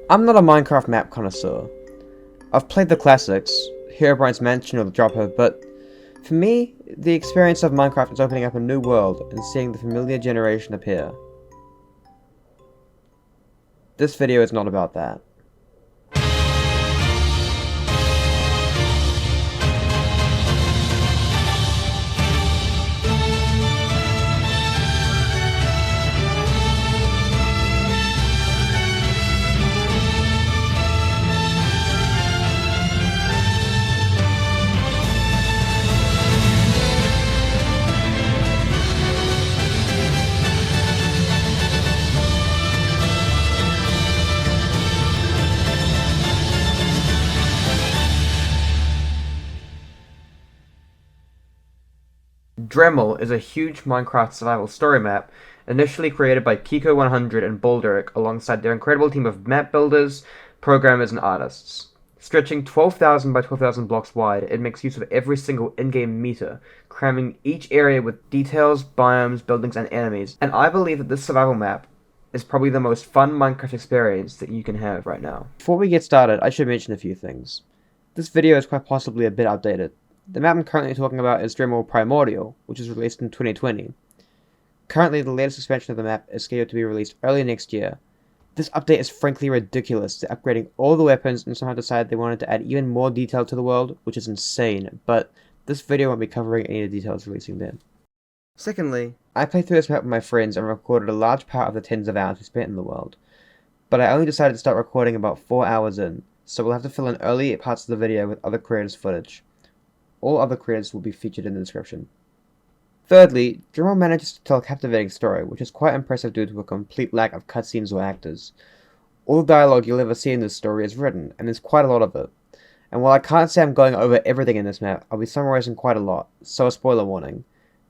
I'm not a Minecraft map connoisseur. I've played the classics, Herobrine's Mansion or the Dropper, but for me, the experience of Minecraft is opening up a new world and seeing the familiar generation appear. This video is not about that. Drehmal is a huge Minecraft survival story map, initially created by Keeko 100 and Balderich alongside their incredible team of map builders, programmers, and artists. Stretching 12,000 by 12,000 blocks wide, it makes use of every single in-game meter, cramming each area with details, biomes, buildings, and enemies, and I believe that this survival map is probably the most fun Minecraft experience that you can have right now. Before we get started, I should mention a few things. This video is quite possibly a bit outdated. The map I'm currently talking about is Drehmal Primordial, which was released in 2020. Currently, the latest expansion of the map is scheduled to be released early next year. This update is frankly ridiculous. They're upgrading all the weapons and somehow decided they wanted to add even more detail to the world, which is insane, but this video won't be covering any of the details releasing then. Secondly, I played through this map with my friends and recorded a large part of the tens of hours we spent in the world, but I only decided to start recording about 4 hours in, so we'll have to fill in early parts of the video with other creators' footage. All other credits will be featured in the description. Thirdly, Drehmal manages to tell a captivating story, which is quite impressive due to a complete lack of cutscenes or actors. All the dialogue you'll ever see in this story is written, and there's quite a lot of it. And while I can't say I'm going over everything in this map, I'll be summarizing quite a lot, so a spoiler warning.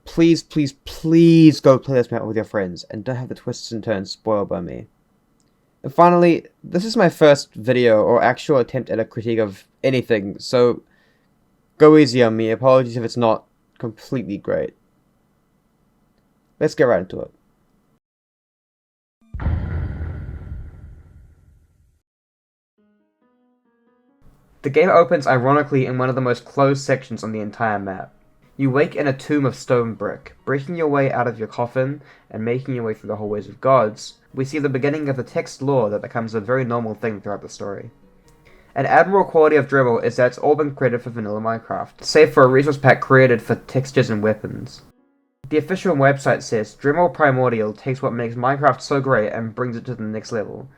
Please, please, please go play this map with your friends, and don't have the twists and turns spoiled by me. And finally, this is my first video or actual attempt at a critique of anything, so go easy on me, apologies if it's not completely great. Let's get right into it. The game opens ironically in one of the most closed sections on the entire map. You wake in a tomb of stone brick, breaking your way out of your coffin and making your way through the hallways of gods. We see the beginning of the text lore that becomes a very normal thing throughout the story. An admirable quality of Drehmal is that it's all been created for vanilla Minecraft, save for a resource pack created for textures and weapons. The official website says, Drehmal Primordial takes what makes Minecraft so great and brings it to the next level.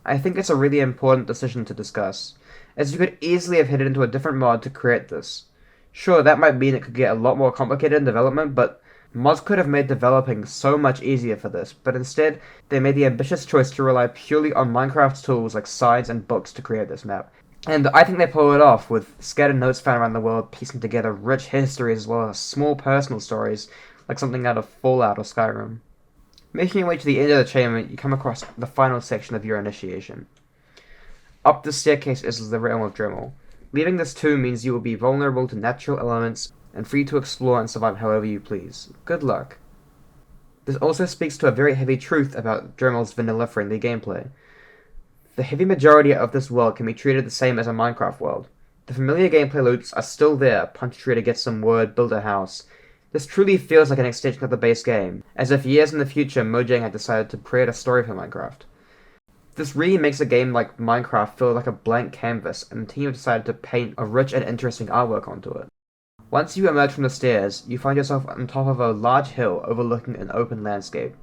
I think it's a really important decision to discuss, as you could easily have hit into a different mod to create this. Sure, that might mean it could get a lot more complicated in development, but mods could have made developing so much easier for this, but instead, they made the ambitious choice to rely purely on Minecraft's tools like signs and books to create this map. And I think they pull it off, with scattered notes found around the world piecing together rich histories as well as small personal stories, like something out of Fallout or Skyrim. Making your way to the end of the chamber, you come across the final section of your initiation. Up the staircase is the realm of Drehmal. Leaving this tomb means you will be vulnerable to natural elements and free to explore and survive however you please. Good luck. This also speaks to a very heavy truth about Drehmal's vanilla-friendly gameplay. The heavy majority of this world can be treated the same as a Minecraft world. The familiar gameplay loops are still there, punch a tree to get some wood, build a house. This truly feels like an extension of the base game, as if years in the future Mojang had decided to create a story for Minecraft. This really makes a game like Minecraft feel like a blank canvas, and the team have decided to paint a rich and interesting artwork onto it. Once you emerge from the stairs, you find yourself on top of a large hill overlooking an open landscape.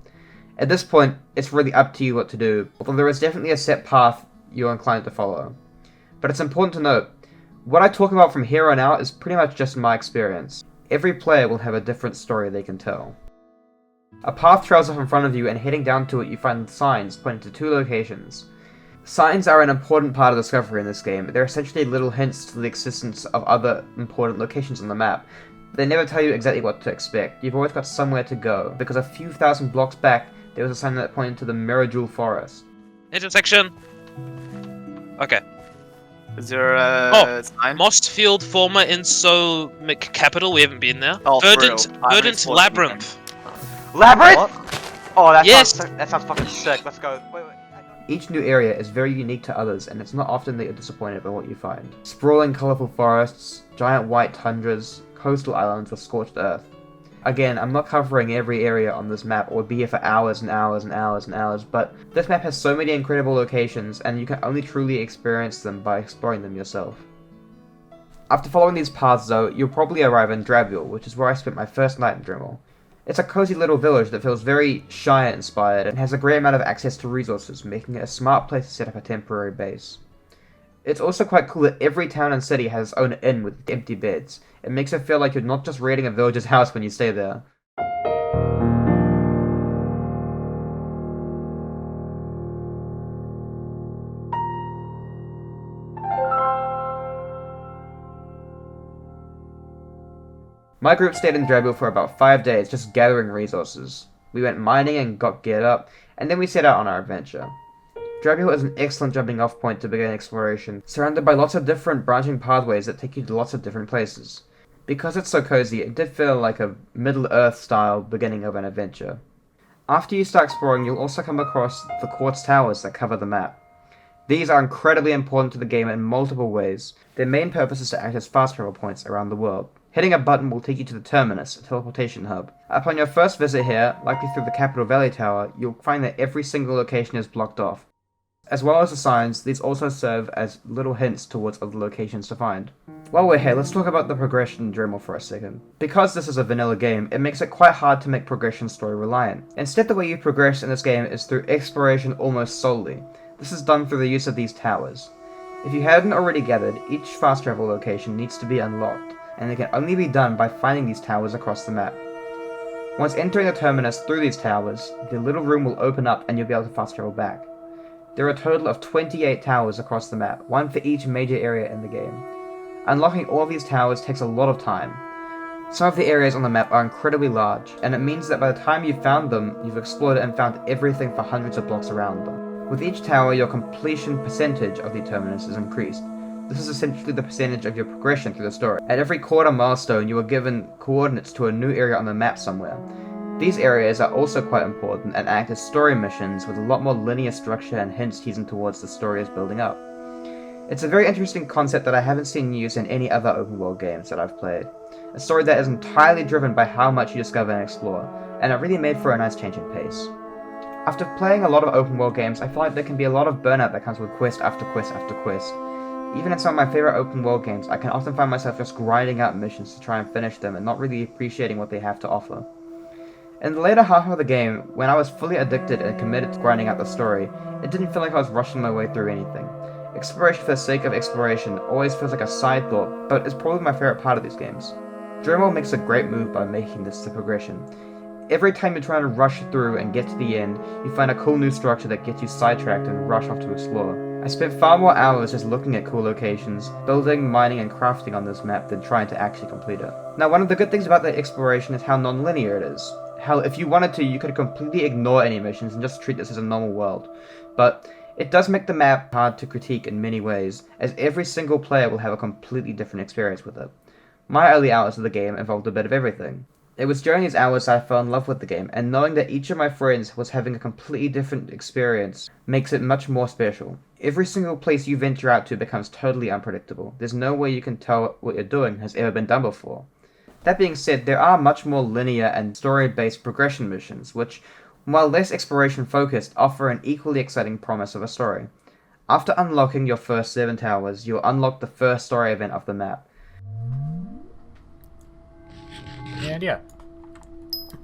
At this point, it's really up to you what to do, although there is definitely a set path you're inclined to follow. But it's important to note, what I talk about from here on out is pretty much just my experience. Every player will have a different story they can tell. A path trails off in front of you, and heading down to it you find signs pointing to 2 locations. Signs are an important part of discovery in this game. They're essentially little hints to the existence of other important locations on the map. They never tell you exactly what to expect. You've always got somewhere to go, because a few thousand blocks back, there was a sign that pointed to the Mirajewel Forest. Intersection! Okay. Is there a sign? Mostfield, former Inso Capital, we haven't been there. Oh, Verdant Labyrinth. Labyrinth? Oh, Yes. That sounds fucking sick. Let's go. Wait. Each new area is very unique to others, and it's not often that you're disappointed by what you find. Sprawling colourful forests, giant white tundras, coastal islands with scorched earth. Again, I'm not covering every area on this map, or be here for hours and hours and hours and hours, but this map has so many incredible locations, and you can only truly experience them by exploring them yourself. After following these paths though, you'll probably arrive in Drehmal, which is where I spent my first night in Drehmal. It's a cozy little village that feels very Shire inspired and has a great amount of access to resources, making it a smart place to set up a temporary base. It's also quite cool that every town and city has its own inn with empty beds. It makes it feel like you're not just raiding a villager's house when you stay there. My group stayed in Drehmal for about 5 days just gathering resources. We went mining and got geared up, and then we set out on our adventure. Drehmal is an excellent jumping off point to begin exploration, surrounded by lots of different branching pathways that take you to lots of different places. Because it's so cozy, it did feel like a Middle-earth style beginning of an adventure. After you start exploring, you'll also come across the quartz towers that cover the map. These are incredibly important to the game in multiple ways. Their main purpose is to act as fast travel points around the world. Hitting a button will take you to the Terminus, a teleportation hub. Upon your first visit here, likely through the Capital Valley Tower, you'll find that every single location is blocked off. As well as the signs, these also serve as little hints towards other locations to find. While we're here, let's talk about the progression in Drehmal for a second. Because this is a vanilla game, it makes it quite hard to make progression story reliant. Instead, the way you progress in this game is through exploration almost solely. This is done through the use of these towers. If you hadn't already gathered, each fast travel location needs to be unlocked, and it can only be done by finding these towers across the map. Once entering the Terminus through these towers, the little room will open up and you'll be able to fast travel back. There are a total of 28 towers across the map, one for each major area in the game. Unlocking all of these towers takes a lot of time. Some of the areas on the map are incredibly large, and it means that by the time you've found them, you've explored and found everything for hundreds of blocks around them. With each tower, your completion percentage of the Terminus is increased. This is essentially the percentage of your progression through the story. At every quarter milestone, you are given coordinates to a new area on the map somewhere. These areas are also quite important and act as story missions with a lot more linear structure and hints teasing towards the story is building up. It's a very interesting concept that I haven't seen used in any other open world games that I've played. A story that is entirely driven by how much you discover and explore, and it really made for a nice change in pace. After playing a lot of open world games, I feel like there can be a lot of burnout that comes with quest after quest after quest. Even in some of my favorite open world games, I can often find myself just grinding out missions to try and finish them and not really appreciating what they have to offer. In the later half of the game, when I was fully addicted and committed to grinding out the story, it didn't feel like I was rushing my way through anything. Exploration for the sake of exploration always feels like a side thought, but it's probably my favorite part of these games. Drehmal makes a great move by making this the progression. Every time you're trying to rush through and get to the end, you find a cool new structure that gets you sidetracked and rush off to explore. I spent far more hours just looking at cool locations, building, mining, and crafting on this map than trying to actually complete it. Now, one of the good things about the exploration is how non-linear it is. Hell, if you wanted to, you could completely ignore any missions and just treat this as a normal world. But it does make the map hard to critique in many ways, as every single player will have a completely different experience with it. My early hours of the game involved a bit of everything. It was during these hours that I fell in love with the game, and knowing that each of my friends was having a completely different experience makes it much more special. Every single place you venture out to becomes totally unpredictable. There's no way you can tell what you're doing has ever been done before. That being said, there are much more linear and story-based progression missions, which, while less exploration-focused, offer an equally exciting promise of a story. After unlocking your first 7 towers, you'll unlock the first story event of the map. And yeah.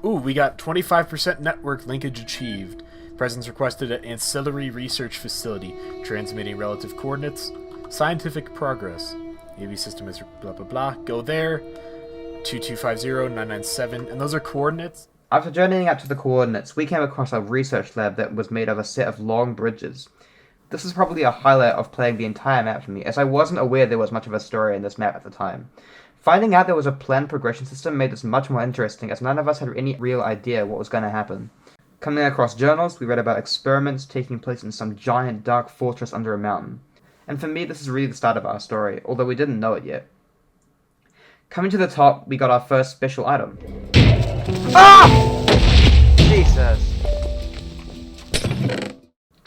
Ooh, we got 25% network linkage achieved. Presence requested at Ancillary Research Facility. Transmitting relative coordinates. Scientific progress. AV system is blah blah blah. Go there. 2250-997. And those are coordinates? After journeying out to the coordinates, we came across a research lab that was made of a set of long bridges. This is probably a highlight of playing the entire map for me, as I wasn't aware there was much of a story in this map at the time. Finding out there was a planned progression system made this much more interesting, as none of us had any real idea what was going to happen. Coming across journals, we read about experiments taking place in some giant dark fortress under a mountain. And for me, this is really the start of our story, although we didn't know it yet. Coming to the top, we got our first special item. Ah! Jesus.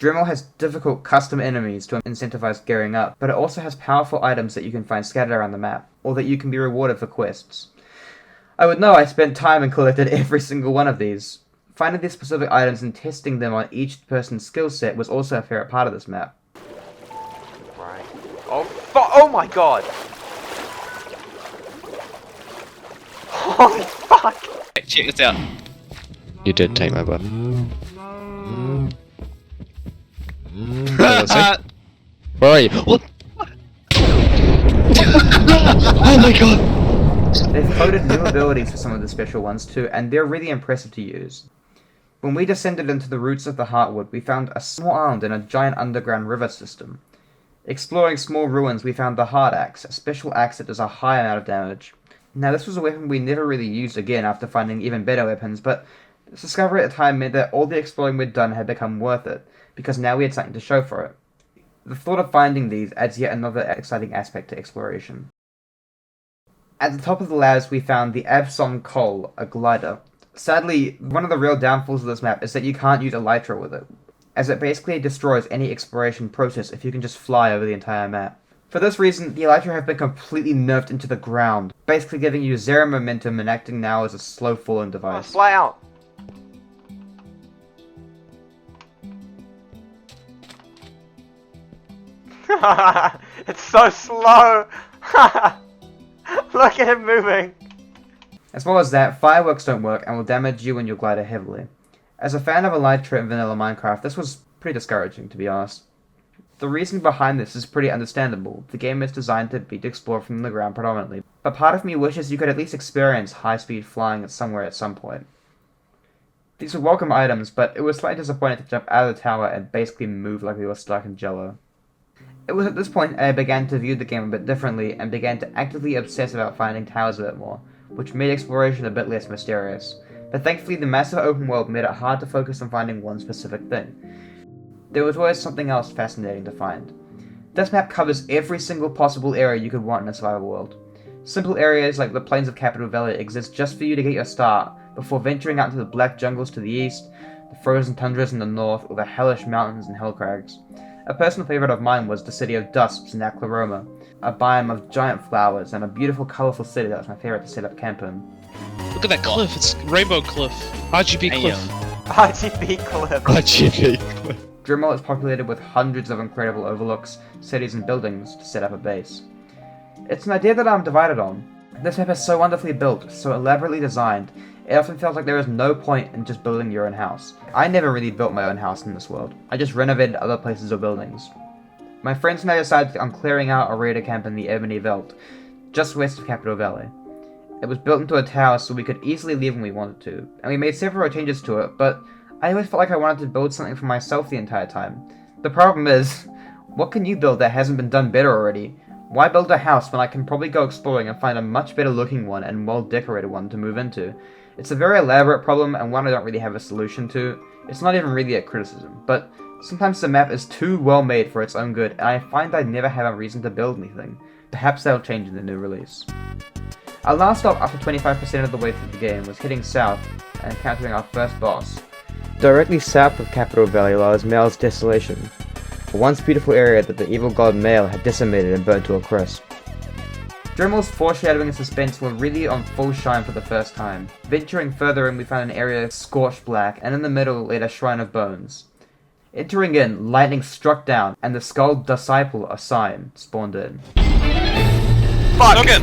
Dremel has difficult custom enemies to incentivize gearing up, but it also has powerful items that you can find scattered around the map, or that you can be rewarded for quests. I would know I spent time and collected every single one of these. Finding these specific items and testing them on each person's skill set was also a favorite part of this map. Right. Oh my god! Holy fuck! Check this out. You did take my butt. Where are you? What? Oh my god! They've coded new abilities for some of the special ones too, and they're really impressive to use. When we descended into the roots of the Heartwood, we found a small island in a giant underground river system. Exploring small ruins, we found the Hard Axe, a special axe that does a high amount of damage. Now, this was a weapon we never really used again after finding even better weapons, but this discovery at the time meant that all the exploring we'd done had become worth it, because now we had something to show for it. The thought of finding these adds yet another exciting aspect to exploration. At the top of the ladders, we found the Absom Coal, a glider. Sadly, one of the real downfalls of this map is that you can't use Elytra with it, as it basically destroys any exploration process if you can just fly over the entire map. For this reason, the Elytra have been completely nerfed into the ground, basically giving you zero momentum and acting now as a slow falling device. Fly out! It's so slow! Look at him moving! As well as that, fireworks don't work and will damage you and your glider heavily. As a fan of Elytra in vanilla Minecraft, this was pretty discouraging, to be honest. The reason behind this is pretty understandable. The game is designed to be explored from the ground predominantly, but part of me wishes you could at least experience high-speed flying somewhere at some point. These were welcome items, but it was slightly disappointing to jump out of the tower and basically move like we were stuck in Jello. It was at this point I began to view the game a bit differently and began to actively obsess about finding towers a bit more, which made exploration a bit less mysterious. But thankfully the massive open world made it hard to focus on finding one specific thing. There was always something else fascinating to find. This map covers every single possible area you could want in a survival world. Simple areas like the plains of Capital Valley exist just for you to get your start, before venturing out into the black jungles to the east, the frozen tundras in the north, or the hellish mountains and hillcrags. A personal favourite of mine was the city of Dusps in Aklaroma, a biome of giant flowers and a beautiful colourful city that was my favourite to set up camp in. Look at that cliff, it's Rainbow Cliff. RGB Cliff. RGB clip. RGB clip. Dremel is populated with hundreds of incredible overlooks, cities and buildings to set up a base. It's an idea that I'm divided on. This map is so wonderfully built, so elaborately designed, it often feels like there is no point in just building your own house. I never really built my own house in this world. I just renovated other places or buildings. My friends and I decided on clearing out a raider camp in the Ebony Veldt, just west of Capital Valley. It was built into a tower so we could easily leave when we wanted to, and we made several changes to it, but I always felt like I wanted to build something for myself the entire time. The problem is, what can you build that hasn't been done better already? Why build a house when I can probably go exploring and find a much better looking one and well decorated one to move into? It's a very elaborate problem and one I don't really have a solution to. It's not even really a criticism, but sometimes the map is too well made for its own good and I find I never have a reason to build anything. Perhaps that'll change in the new release. Our last stop after 25% of the way through the game was heading south and encountering our first boss. Directly south of Capital Valley lies Mael's Desolation, a once beautiful area that the evil god Mael had decimated and burnt to a crisp. Dremel's foreshadowing and suspense were really on full shine for the first time. Venturing further in, we found an area scorched black, and in the middle laid a shrine of bones. Entering in, lightning struck down, and the skull disciple, a sign, spawned in. Fuck! Logan!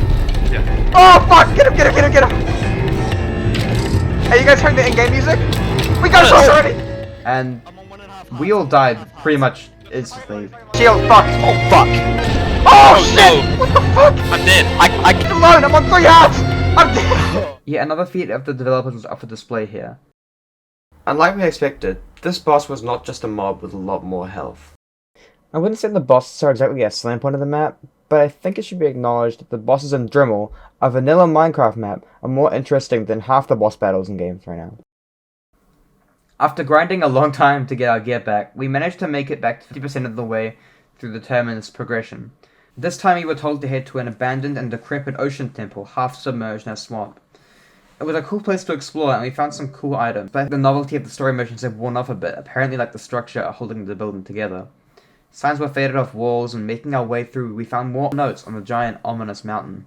Oh fuck! Get him! Get him! Get him! Get him! Hey, you guys heard the in-game music? We got us already! And we all died pretty much instantly. Shield, fuck! Oh fuck! Oh shit! no. What the fuck? I'm dead. I get alone! I'm on 3 hearts! I'm dead! Yet another feat of the developers was up for display here. Unlike we expected, this boss was not just a mob with a lot more health. I wouldn't say the bosses are exactly a slam point of the map, but I think it should be acknowledged that the bosses in Dremel, a vanilla Minecraft map, are more interesting than half the boss battles in games right now. After grinding a long time to get our gear back, we managed to make it back 50% of the way through the Terminus progression. This time we were told to head to an abandoned and decrepit ocean temple half submerged in a swamp. It was a cool place to explore, and we found some cool items, but the novelty of the story missions had worn off a bit, apparently like the structure holding the building together. Signs were faded off walls, and making our way through, we found more notes on the giant, ominous mountain.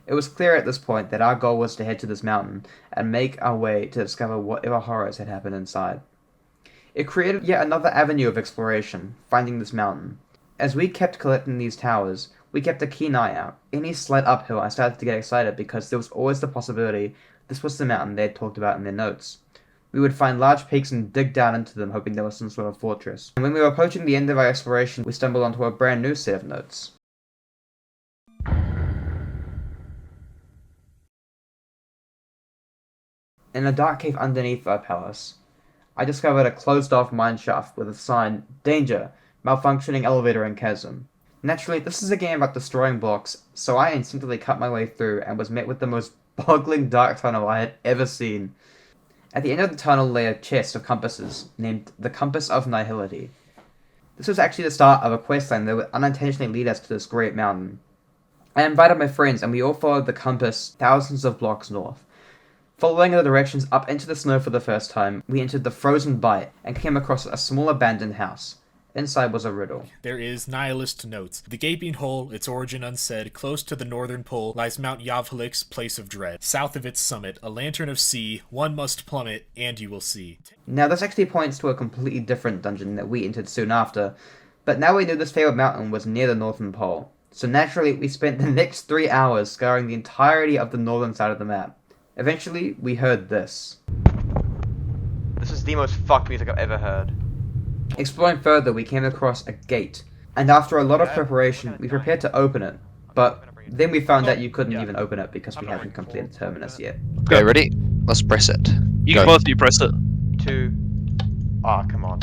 It was clear at this point that our goal was to head to this mountain, and make our way to discover whatever horrors had happened inside. It created yet another avenue of exploration, finding this mountain. As we kept collecting these towers, we kept a keen eye out. Any slight uphill, I started to get excited because there was always the possibility this was the mountain they had talked about in their notes. We would find large peaks and dig down into them, hoping there was some sort of fortress. And when we were approaching the end of our exploration, we stumbled onto a brand new set of notes. In a dark cave underneath our palace, I discovered a closed-off mine shaft with a sign, Danger! Malfunctioning elevator and chasm. Naturally, this is a game about destroying blocks, so I instinctively cut my way through and was met with the most boggling dark tunnel I had ever seen. At the end of the tunnel lay a chest of compasses, named the Compass of Nihility. This was actually the start of a questline that would unintentionally lead us to this great mountain. I invited my friends and we all followed the compass thousands of blocks north. Following the directions up into the snow for the first time, we entered the Frozen Bight and came across a small abandoned house. Inside was a riddle. There is nihilist notes. The gaping hole, its origin unsaid, close to the northern pole lies Mount Yavhalik's place of dread. South of its summit, a lantern of sea, one must plummet, and you will see. Now this actually points to a completely different dungeon that we entered soon after, but now we knew this fabled mountain was near the northern pole. So naturally, we spent the next 3 hours scouring the entirety of the northern side of the map. Eventually, we heard this. This is the most fucked music I've ever heard. Exploring further, we came across a gate, and after a lot of preparation, we prepared to open it, but then we found out you couldn't even open it because we hadn't completed Terminus yet. Okay, ready? Let's press it. You Go. can both of you press it. 2. Ah, come on.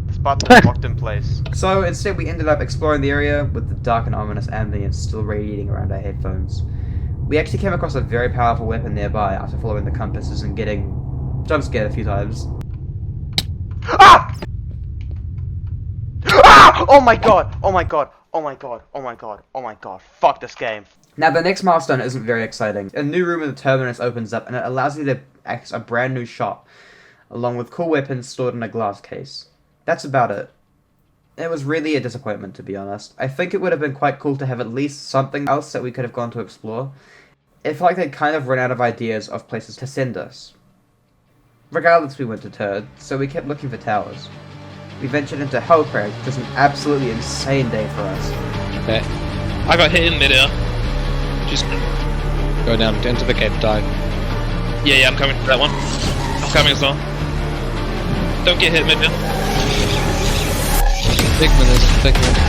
This button is locked in place. So instead we ended up exploring the area with the dark and ominous ambience still radiating around our headphones. We actually came across a very powerful weapon nearby after following the compasses and getting jump scared a few times. Ah! Ah! Oh my god! Oh my god! Oh my god! Oh my god! Oh my god! Fuck this game. Now the next milestone isn't very exciting. A new room in the Terminus opens up and it allows you to access a brand new shop, along with cool weapons stored in a glass case. That's about it. It was really a disappointment, to be honest. I think it would have been quite cool to have at least something else that we could have gone to explore. It felt like they'd kind of run out of ideas of places to send us. Regardless, we went to Turd, so we kept looking for towers. We ventured into Hellcrag, which was an absolutely insane day for us. Okay. I got hit in midair. Just go down into the cave, dive. Yeah, I'm coming to that one. I'm coming as well. Don't get hit midair. Big minutes, big minutes.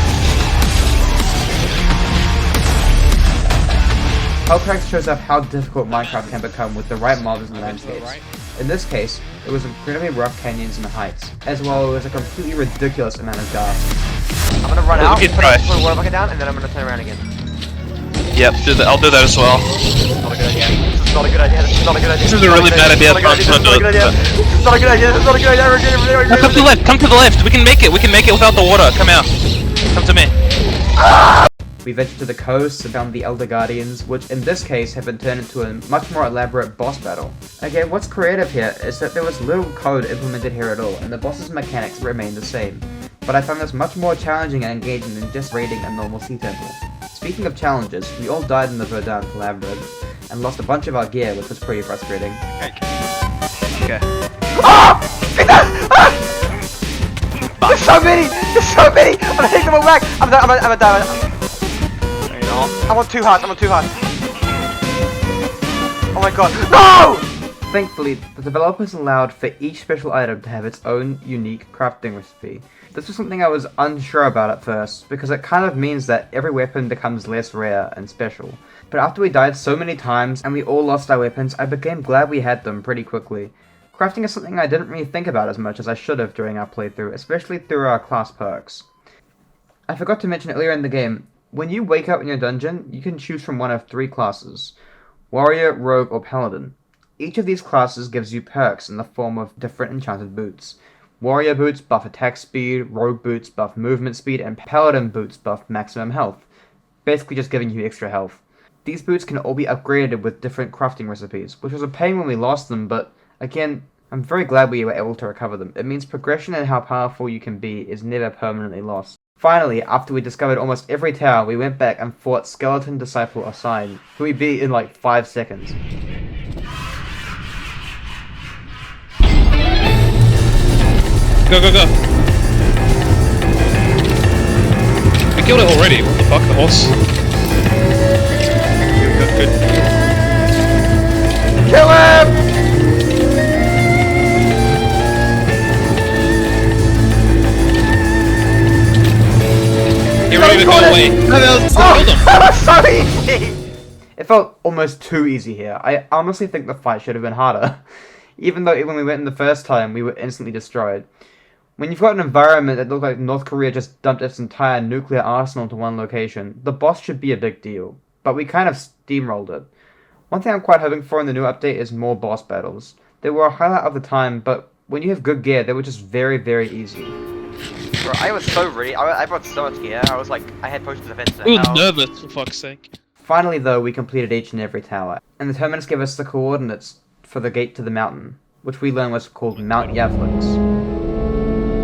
Hellcrag shows up how difficult Minecraft can become with the right mobs and landscapes. In this case, it was incredibly rough canyons and heights, as well as a completely ridiculous amount of gas. I'm gonna run out, good put try. a water bucket down, and then I'm gonna turn around again. Yep, I'll do that as well. This is not a good idea. This is not a good idea. This is not a good idea. This is a really bad idea. This is not a good idea. This is not a good idea. This is not a good idea. No, come to the left. Come to the left. We can make it. We can make it without the water. Come out. Come to me. We ventured to the coast and found the Elder Guardians, which in this case have been turned into a much more elaborate boss battle. Again, what's creative here is that there was little code implemented here at all, and the boss's mechanics remain the same. But I found this much more challenging and engaging than just raiding a normal sea temple. Speaking of challenges, we all died in the Verdun Collaborative, and lost a bunch of our gear, which was pretty frustrating. Okay. Ah! Get that! Ah! There's so many! There's so many! I'm gonna take them all back! I'm gonna die. No, you're not. I'm on 2 hearts. I'm on 2 hearts. Oh my god. No! Thankfully, the developers allowed for each special item to have its own unique crafting recipe. This was something I was unsure about at first, because it kind of means that every weapon becomes less rare and special. But after we died so many times and we all lost our weapons, I became glad we had them pretty quickly. Crafting is something I didn't really think about as much as I should have during our playthrough, especially through our class perks. I forgot to mention earlier in the game, when you wake up in your dungeon, you can choose from one of 3 classes: Warrior, Rogue, or Paladin. Each of these classes gives you perks in the form of different enchanted boots. Warrior boots buff attack speed, Rogue boots buff movement speed, and Paladin boots buff maximum health. Basically just giving you extra health. These boots can all be upgraded with different crafting recipes, which was a pain when we lost them, but again, I'm very glad we were able to recover them. It means progression in how powerful you can be is never permanently lost. Finally, after we discovered almost every tower, we went back and fought Skeleton Disciple Assign, who we beat in like 5 seconds. Go, go, go. We killed it already. What the fuck, the horse? Good, good. Kill him! Get ready to go away. That was so easy! It felt almost too easy here. I honestly think the fight should have been harder. Even though when we went in the first time, we were instantly destroyed. When you've got an environment that looks like North Korea just dumped its entire nuclear arsenal to one location, the boss should be a big deal. But we kind of steamrolled it. One thing I'm quite hoping for in the new update is more boss battles. They were a highlight of the time, but when you have good gear, they were just very, very easy. Bro, I was so ready. I brought so much gear. I was like, I had potions of defense. We were nervous, for fuck's sake. Finally, though, we completed each and every tower, and the terminus gave us the coordinates for the gate to the mountain, which we learned was called Mount Yavrix.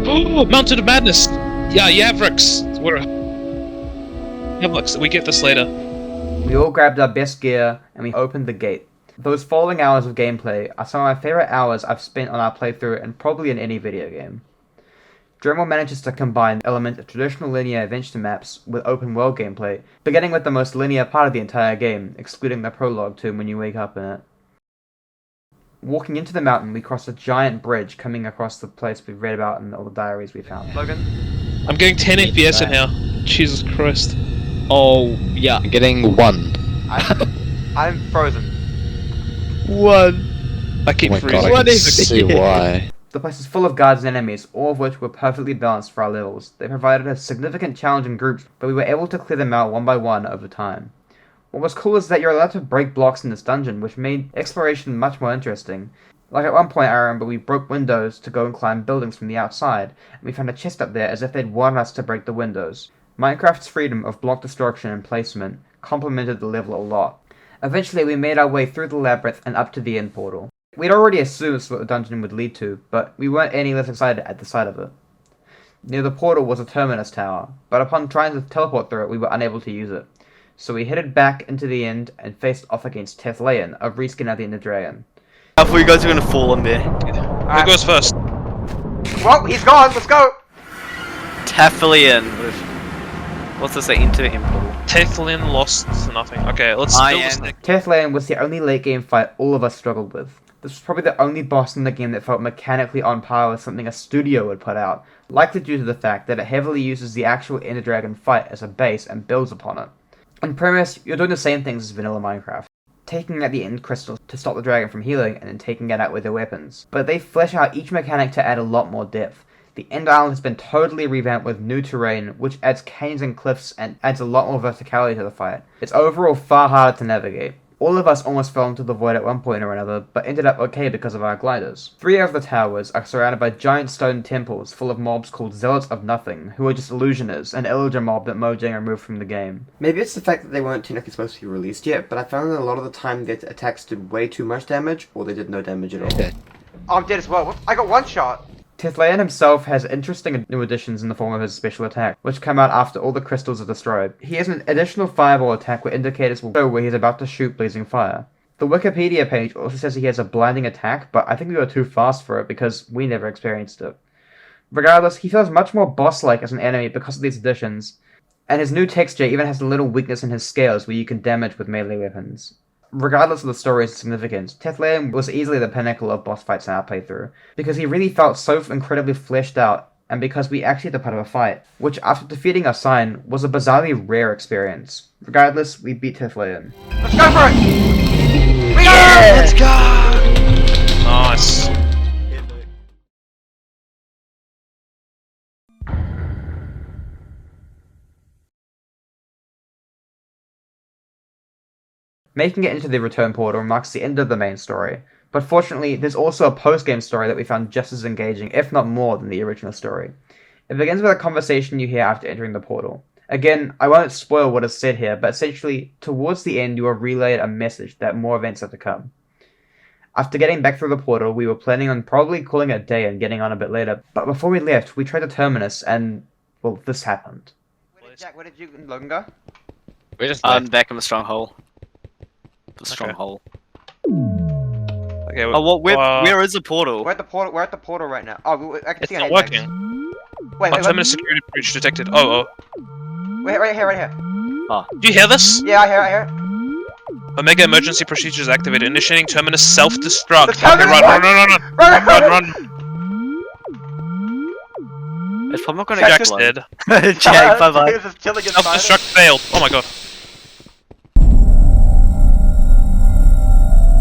Oh, Mountain of Madness! Yeah, Yavrix! Yavrix, we get this later. We all grabbed our best gear, and we opened the gate. Those following hours of gameplay are some of my favorite hours I've spent on our playthrough and probably in any video game. Drehmal manages to combine elements of traditional linear adventure maps with open world gameplay, beginning with the most linear part of the entire game, excluding the prologue tomb when you wake up in it. Walking into the mountain, we cross a giant bridge coming across the place we've read about in all the diaries we found. Logan? I'm getting 10 FPS in here. Jesus Christ. Oh, yeah. I'm getting 1. I'm frozen. 1. I keep Oh my freezing. god, I can see why. The place is full of guards and enemies, all of which were perfectly balanced for our levels. They provided a significant challenge in groups, but we were able to clear them out one by one over time. What was cool is that you're allowed to break blocks in this dungeon, which made exploration much more interesting. Like at one point I remember we broke windows to go and climb buildings from the outside, and we found a chest up there as if they'd wanted us to break the windows. Minecraft's freedom of block destruction and placement complemented the level a lot. Eventually we made our way through the labyrinth and up to the end portal. We'd already assumed what the dungeon would lead to, but we weren't any less excited at the sight of it. Near the portal was a terminus tower, but upon trying to teleport through it we were unable to use it. So we headed back into the end and faced off against Tethlean, a reskin of the Ender Dragon. I thought you guys were gonna fall on there. Who goes first? Well, he's gone. Let's go. Taphilian with... What's this, into him? Tethlin lost to nothing. Okay, let's do this thing. Tethlean was the only late game fight all of us struggled with. This was probably the only boss in the game that felt mechanically on par with something a studio would put out, likely due to the fact that it heavily uses the actual Ender Dragon fight as a base and builds upon it. In premise, you're doing the same things as vanilla Minecraft, taking out the end crystals to stop the dragon from healing and then taking it out with their weapons. But they flesh out each mechanic to add a lot more depth. The End Island has been totally revamped with new terrain, which adds canyons and cliffs and adds a lot more verticality to the fight. It's overall far harder to navigate. All of us almost fell into the void at one point or another, but ended up okay because of our gliders. 3 of the towers are surrounded by giant stone temples full of mobs called Zealots of Nothing, who are just illusioners, an illager mob that Mojang removed from the game. Maybe it's the fact that they weren't technically supposed to be released yet, but I found that a lot of the time their attacks did way too much damage, or they did no damage at all. Oh, I'm dead as well. I got one shot. Tethlean himself has interesting new additions in the form of his special attack, which come out after all the crystals are destroyed. He has an additional fireball attack where indicators will show where he's about to shoot blazing fire. The Wikipedia page also says he has a blinding attack, but I think we were too fast for it because we never experienced it. Regardless, he feels much more boss-like as an enemy because of these additions, and his new texture even has a little weakness in his scales where you can damage with melee weapons. Regardless of the story's significance, Tethlean was easily the pinnacle of boss fights in our playthrough, because he really felt so incredibly fleshed out, and because we actually had the part of a fight, which after defeating our sign was a bizarrely rare experience. Regardless, we beat Tethlean. Let's go for it. We Yeah, let's go! Nice. Making it into the return portal marks the end of the main story, but fortunately there's also a post-game story that we found just as engaging, if not more, than the original story. It begins with a conversation you hear after entering the portal. Again, I won't spoil what is said here, but essentially, towards the end you are relayed a message that more events are to come. After getting back through the portal, we were planning on probably calling it a day and getting on a bit later, but before we left, we tried the terminus and, well, this happened. Where did you and Logan go? We just I'm left. back in the stronghold. The stronghold. Okay, Oh, what? Where is the portal? We're at the portal. We're at the portal right now. Oh, I can it's see not our head next. working. Wait, wait, Terminus security breach detected. Oh. wait, right here, right here. Do you hear this? Yeah, I hear it. Omega emergency procedures activated. Initiating terminus self-destruct. The terminus Okay, run. It's probably not gonna Jack get Jack's one. dead. Jack, bye bye. This is killing inside. Self-destruct failed. Oh my god.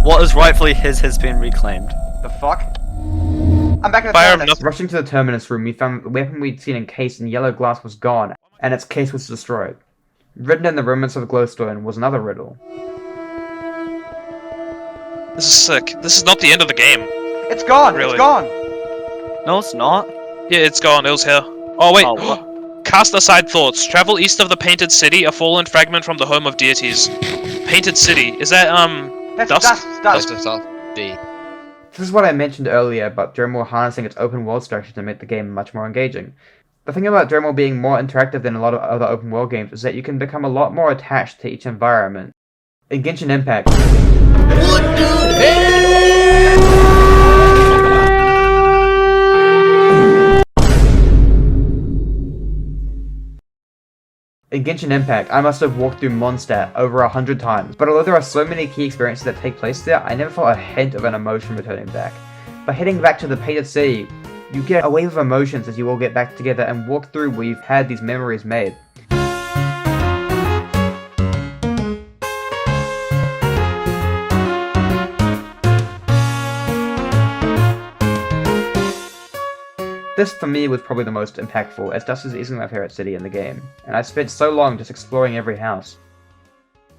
What is rightfully his has been reclaimed. The fuck? I'm back in the Fire terminus. nothing. Rushing to the terminus room, we found the weapon we'd seen encased in yellow glass was gone, and its case was destroyed. Written in the remnants of the glowstone was another riddle. This is sick. This is not the end of the game. It's gone. Really? It's gone. No, it's not. Yeah, it's gone. It was here. Oh wait. Oh, what? Cast aside thoughts. Travel east of the Painted City, a fallen fragment from the home of deities. Painted City. Is that That's Dusk? That's dust. just off D. This is what I mentioned earlier about Dremel harnessing its open world structure to make the game much more engaging. The thing about Dremel being more interactive than a lot of other open world games is that you can become a lot more attached to each environment. In Genshin Impact, I must have walked through Mondstadt over 100 times, but although there are so many key experiences that take place there, I never felt a hint of an emotion returning back. By heading back to the Painted City, you get a wave of emotions as you all get back together and walk through where you've had these memories made. This for me was probably the most impactful, as Dust is easily my favourite city in the game, and I spent so long just exploring every house.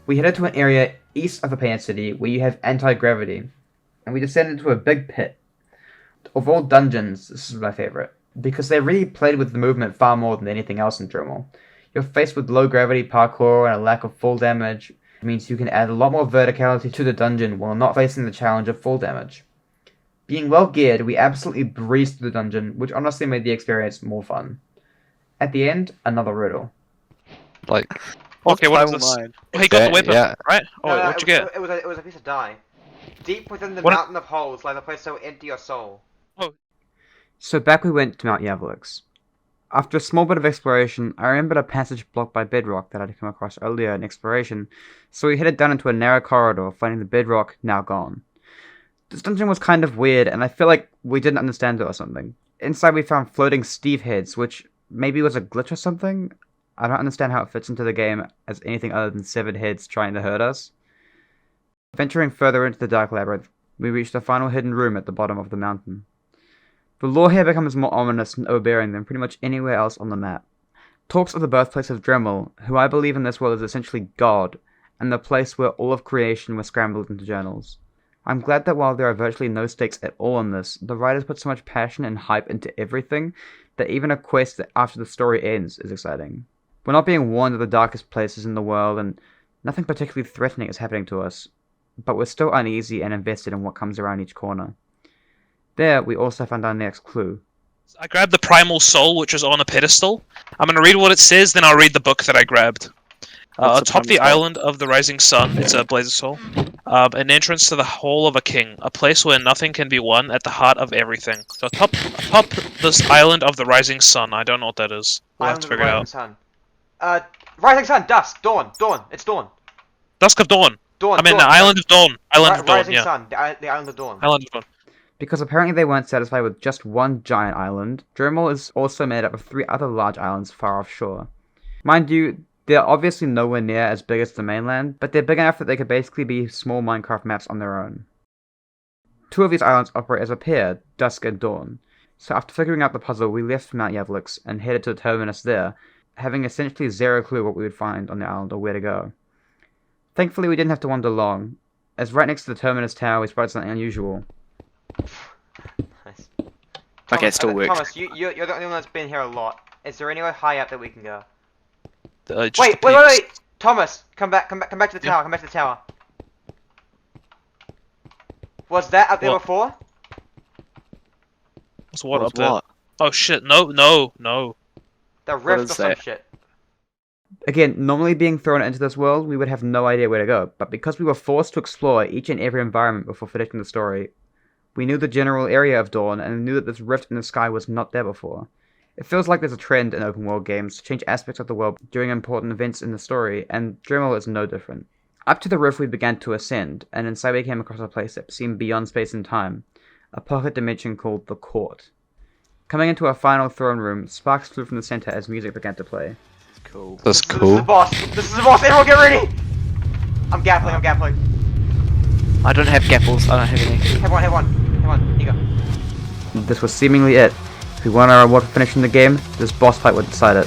We headed to an area east of the Painted City where you have anti-gravity, and we descended into a big pit. Of all dungeons, this is my favourite, because they really played with the movement far more than anything else in Dremel. You're faced with low gravity parkour and a lack of full damage. It means you can add a lot more verticality to the dungeon while not facing the challenge of full damage. Being well geared, we absolutely breezed through the dungeon, which honestly made the experience more fun. At the end, another riddle. Like, Okay, what is Primal this? Mind. Oh, he got the weapon, yeah. right? Oh, No, wait, what'd you get? It was a piece of dye. Deep within the What- mountain of holes lies a place so empty your soul. So back we went to Mount Yavlix. After a small bit of exploration, I remembered a passage blocked by bedrock that I'd come across earlier in exploration, so we headed down into a narrow corridor, finding the bedrock now gone. This dungeon was kind of weird, and I feel like we didn't understand it or something. Inside we found floating Steve heads, which maybe was a glitch or something? I don't understand how it fits into the game as anything other than severed heads trying to hurt us. Venturing further into the dark labyrinth, we reached a final hidden room at the bottom of the mountain. The lore here becomes more ominous and overbearing than pretty much anywhere else on the map. Talks of the birthplace of Dremel, who I believe in this world is essentially God, and the place where all of creation was scrambled into journals. I'm glad that while there are virtually no stakes at all in this, the writers put so much passion and hype into everything that even a quest that after the story ends is exciting. We're not being warned of the darkest places in the world, and nothing particularly threatening is happening to us, but we're still uneasy and invested in what comes around each corner. There, we also found our next clue. I grabbed the Primal Soul, which is on a pedestal. I'm gonna read what it says, then I'll read the book that I grabbed. What's the Atop the Primal Soul? island of the Rising Sun, it's a Blazer Soul. An entrance to the Hall of a King, a place where nothing can be won, at the heart of everything. So atop this island of the Rising Sun, I don't know what that is. We'll have Island to of the figure it Rising out. Sun. Rising Sun, dusk, dawn, it's dawn. Dusk of Dawn. Dawn, I mean, dawn. the Island of Dawn. Island of Dawn, Rising yeah. Sun, the Island of Dawn. Island of Dawn. Because apparently they weren't satisfied with just one giant island, Dremel is also made up of 3 other large islands far offshore. Mind you, they're obviously nowhere near as big as the mainland, but they're big enough that they could basically be small Minecraft maps on their own. 2 of these islands operate as a pair, Dusk and Dawn, so after figuring out the puzzle we left Mount Yavlix and headed to the terminus there, having essentially zero clue what we would find on the island or where to go. Thankfully we didn't have to wander long, as right next to the terminus tower we spotted something unusual. Nice. Okay, it still works. Thomas, you're the only one that's been here a lot. Is there anywhere high up that we can go? Just Wait, the wait, wait, peeps. wait! Thomas, come back to the tower, Yeah. come back to the tower. Was that up there What? before? What's what Was up there? what? Oh shit! No, no, no. The rift is or some that? shit. Again, normally being thrown into this world, we would have no idea where to go, but because we were forced to explore each and every environment before finishing the story, we knew the general area of Dawn and knew that this rift in the sky was not there before. It feels like there's a trend in open world games to change aspects of the world during important events in the story, and Dremel is no different. Up to the rift we began to ascend, and inside we came across a place that seemed beyond space and time, a pocket dimension called the Court. Coming into our final throne room, sparks flew from the center as music began to play. Cool. That's This is cool. the boss! This is the boss! Everyone get ready! I'm gappling. I don't have gapples. I don't have any. Have one, here you go. This was seemingly it. If we won our reward for finishing the game, this boss fight would decide it.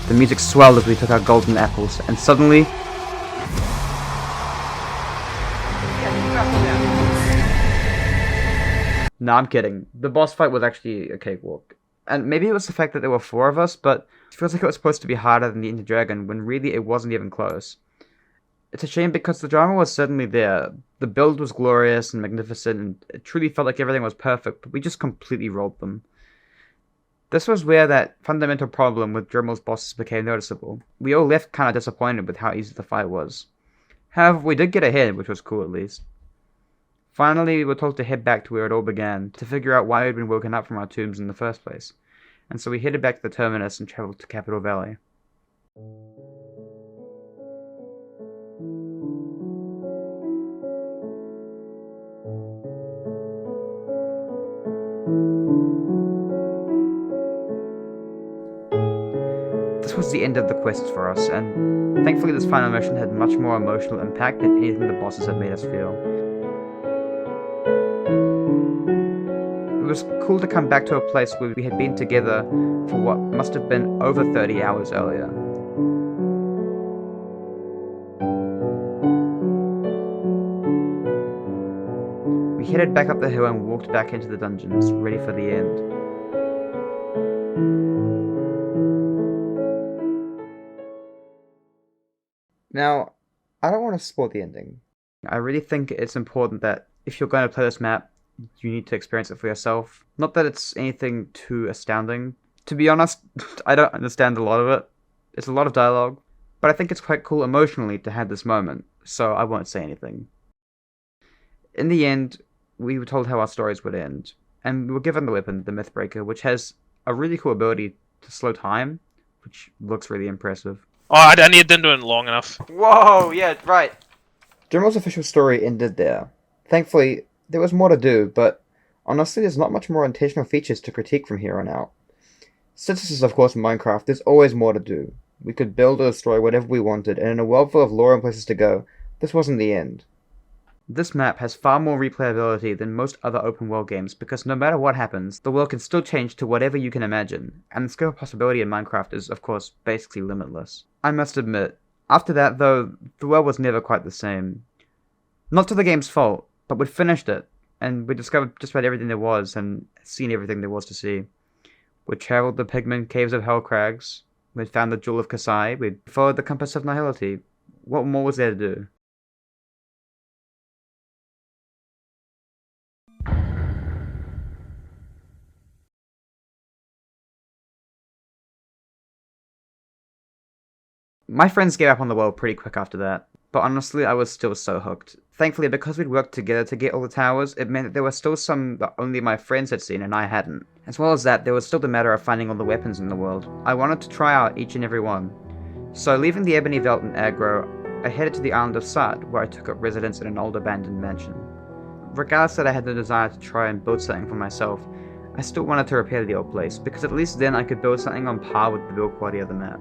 The music swelled as we took our golden apples, and suddenly, no, I'm kidding. The boss fight was actually a cakewalk. And maybe it was the fact that there were 4 of us, but it feels like it was supposed to be harder than the Ender Dragon, when really it wasn't even close. It's a shame because the drama was certainly there. The build was glorious and magnificent, and it truly felt like everything was perfect, but we just completely rolled them. This was where that fundamental problem with Dremmel's bosses became noticeable. We all left kind of disappointed with how easy the fight was. However, we did get ahead, which was cool at least. Finally, we were told to head back to where it all began, to figure out why we'd been woken up from our tombs in the first place. And so we headed back to the terminus and traveled to Capital Valley. This was the end of the quest for us, and thankfully this final mission had much more emotional impact than anything the bosses had made us feel. It was cool to come back to a place where we had been together for what must have been over 30 hours earlier. We headed back up the hill and walked back into the dungeons, ready for the end. Now, I don't want to spoil the ending. I really think it's important that if you're going to play this map, you need to experience it for yourself. Not that it's anything too astounding. To be honest, I don't understand a lot of it. It's a lot of dialogue. But I think it's quite cool emotionally to have this moment, so I won't say anything. In the end, we were told how our stories would end. And we were given the weapon, the Mythbreaker, which has a really cool ability to slow time, which looks really impressive. Oh, I didn't do it long enough. Whoa, yeah, right. Dremmel's official story ended there. Thankfully, there was more to do, but honestly there's not much more intentional features to critique from here on out. Since this is of course Minecraft, there's always more to do. We could build or destroy whatever we wanted, and in a world full of lore and places to go, this wasn't the end. This map has far more replayability than most other open world games because no matter what happens, the world can still change to whatever you can imagine, and the scope of possibility in Minecraft is of course basically limitless. I must admit, after that though, the world was never quite the same. Not to the game's fault, but we'd finished it, and we discovered just about everything there was, and seen everything there was to see. We'd travelled the Pigman Caves of Hellcrags, we'd found the Jewel of Kasai, we'd followed the Compass of Nihility. What more was there to do? My friends gave up on the world pretty quick after that, but honestly I was still so hooked. Thankfully, because we'd worked together to get all the towers, it meant that there were still some that only my friends had seen and I hadn't. As well as that, there was still the matter of finding all the weapons in the world. I wanted to try out each and every one. So leaving the Ebony Veldt in Agro, I headed to the island of Sard, where I took up residence in an old abandoned mansion. Regardless that I had the desire to try and build something for myself, I still wanted to repair the old place, because at least then I could build something on par with the build quality of the map.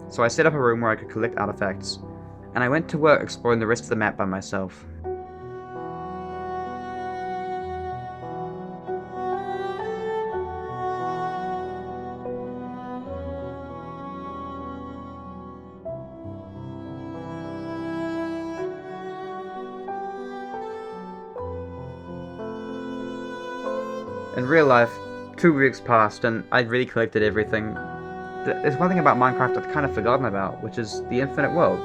So I set up a room where I could collect artifacts, and I went to work exploring the rest of the map by myself. In real life, 2 weeks passed and I'd really collected everything. there's one thing about Minecraft I've kind of forgotten about, which is the infinite world.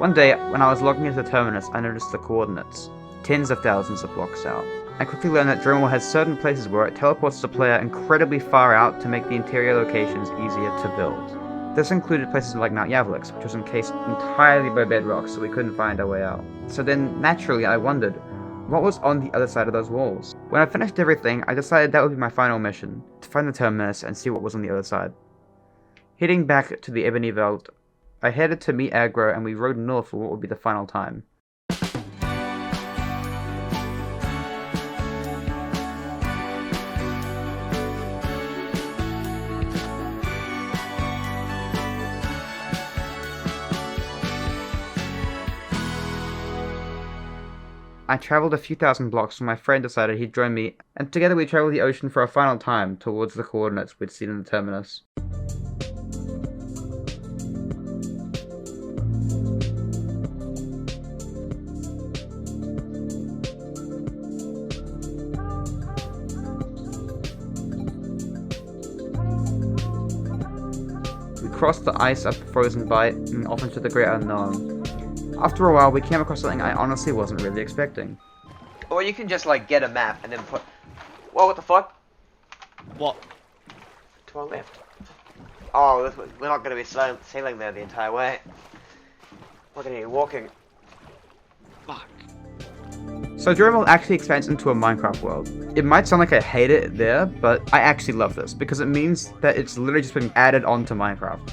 One day, when I was logging into the terminus, I noticed the coordinates, tens of thousands of blocks out. I quickly learned that Dremel has certain places where it teleports the player incredibly far out to make the interior locations easier to build. This included places like Mount Yavlix, which was encased entirely by bedrock, so we couldn't find our way out. So then, naturally, I wondered, what was on the other side of those walls? When I finished everything, I decided that would be my final mission, to find the terminus and see what was on the other side. Heading back to the Ebony Veld, I headed to meet Aggro and we rode north for what would be the final time. I travelled a few thousand blocks when my friend decided he'd join me, and together we travelled the ocean for a final time towards the coordinates we'd seen in the terminus. We crossed the ice up the frozen bight and off into the great unknown. After a while, we came across something I honestly wasn't really expecting. Or you can just like get a map and then put. Whoa, what the fuck? What? To our left. Oh, we're not gonna be sailing there the entire way. We're gonna be walking. Fuck. So Drehmal actually expands into a Minecraft world. It might sound like I hate it there, but I actually love this, because it means that it's literally just been added onto Minecraft.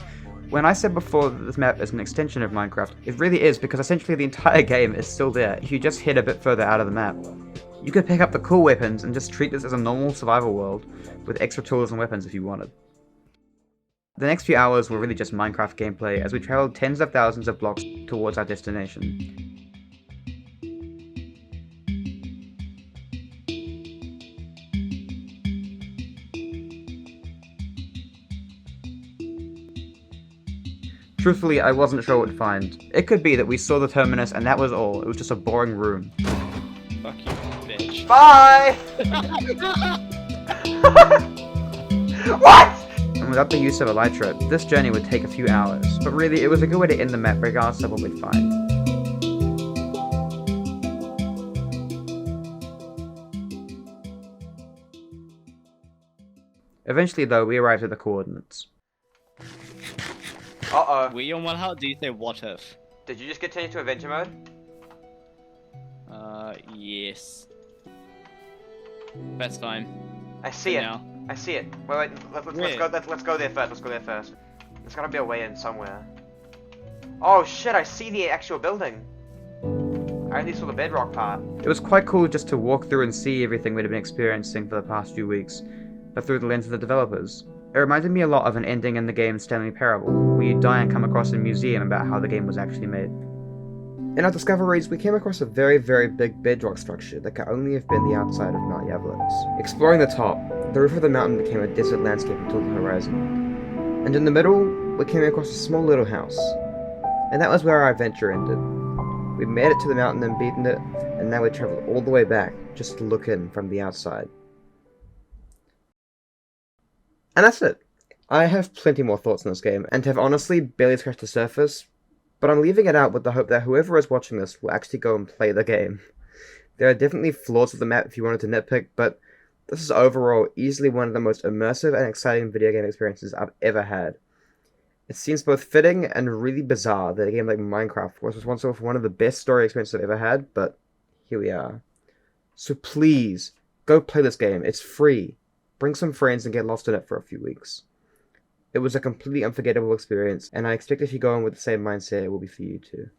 When I said before that this map is an extension of Minecraft, it really is, because essentially the entire game is still there if you just head a bit further out of the map. You could pick up the cool weapons and just treat this as a normal survival world, with extra tools and weapons if you wanted. The next few hours were really just Minecraft gameplay as we travelled tens of thousands of blocks towards our destination. Truthfully, I wasn't sure what to find. It could be that we saw the terminus and that was all. It was just a boring room. Fuck you, bitch. Bye! What? And without the use of elytra, this journey would take a few hours. But really, it was a good way to end the map regardless of what we'd find. Eventually though, we arrived at the coordinates. Uh-oh. We on one heart? Do you say what if? Did you just continue to adventure mode? Yes. That's fine. I see For it. now. I see it. Wait, let's go there first. Let's go there first. There's gotta be a way in somewhere. Oh shit, I see the actual building. I only saw the bedrock part. It was quite cool just to walk through and see everything we'd been experiencing for the past few weeks, but through the lens of the developers. It reminded me a lot of an ending in the game Stanley Parable, where you die and come across a museum about how the game was actually made. In our discoveries, we came across a very, very big bedrock structure that could only have been the outside of Mount Yavlix. Exploring the top, the roof of the mountain became a desert landscape until the horizon. And in the middle, we came across a small little house. And that was where our adventure ended. We made it to the mountain and beaten it, and now we travelled all the way back just to look in from the outside. And that's it. I have plenty more thoughts on this game, and have honestly barely scratched the surface, but I'm leaving it out with the hope that whoever is watching this will actually go and play the game. There are definitely flaws with the map if you wanted to nitpick, but this is overall easily one of the most immersive and exciting video game experiences I've ever had. It seems both fitting and really bizarre that a game like Minecraft was responsible for one of the best story experiences I've ever had, but here we are. So please, go play this game. It's free. Bring some friends and get lost in it for a few weeks. It was a completely unforgettable experience, and I expect if you go in with the same mindset, it will be for you too.